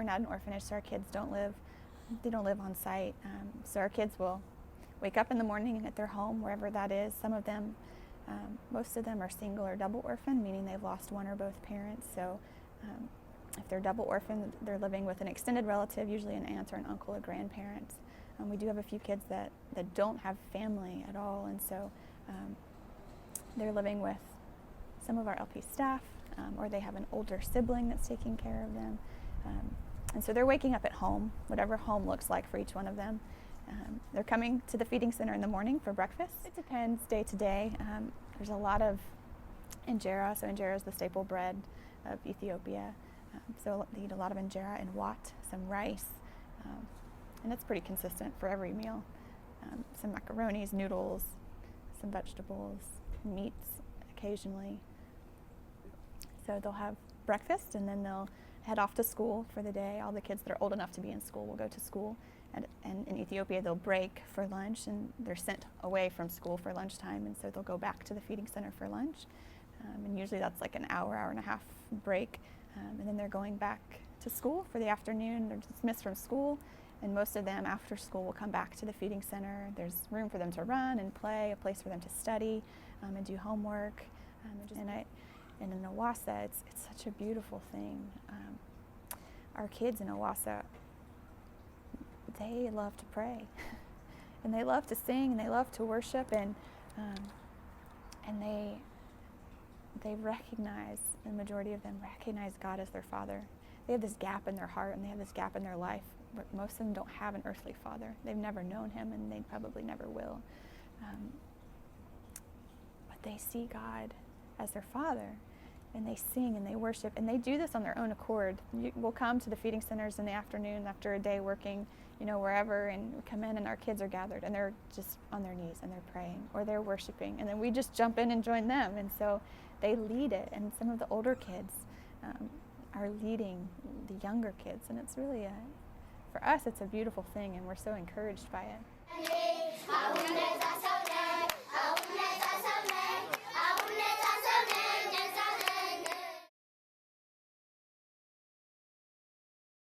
not an orphanage, so our kids don't live on site. So our kids will wake up in the morning at their home, wherever that is. Some of them, most of them are single or double orphan, meaning they've lost one or both parents. So if they're double orphan, they're living with an extended relative, usually an aunt or an uncle or grandparents. We do have a few kids that don't have family at all, and so they're living with some of our Elpis staff, or they have an older sibling that's taking care of them. And so they're waking up at home, whatever home looks like for each one of them. They're coming to the feeding center in the morning for breakfast. It depends day to day. There's a lot of injera, so injera is the staple bread of Ethiopia. So they eat a lot of injera and wat, some rice, and it's pretty consistent for every meal. Some macaronis, noodles, some vegetables, meats occasionally. So they'll have breakfast and then they'll head off to school for the day. All the kids that are old enough to be in school will go to school. And in Ethiopia, they'll break for lunch and they're sent away from school for lunchtime. And so they'll go back to the feeding center for lunch. And usually that's like an hour, hour and a half break. And then they're going back to school for the afternoon. They're dismissed from school. And most of them after school will come back to the feeding center. There's room for them to run and play, a place for them to study and do homework. And in Owasso, it's such a beautiful thing. Our kids in Owasso, they love to pray, and they love to sing, and they love to worship, and they recognize, the majority of them recognize God as their Father. They have this gap in their heart, and they have this gap in their life. But most of them don't have an earthly father. They've never known him, and they probably never will. But they see God as their Father, and they sing and they worship, and they do this on their own accord. We'll come to the feeding centers in the afternoon after a day working, wherever, and we come in and our kids are gathered, and they're just on their knees and they're praying or they're worshiping, and then we just jump in and join them, and so they lead it. And some of the older kids are leading the younger kids, and it's really for us, it's a beautiful thing, and we're so encouraged by it.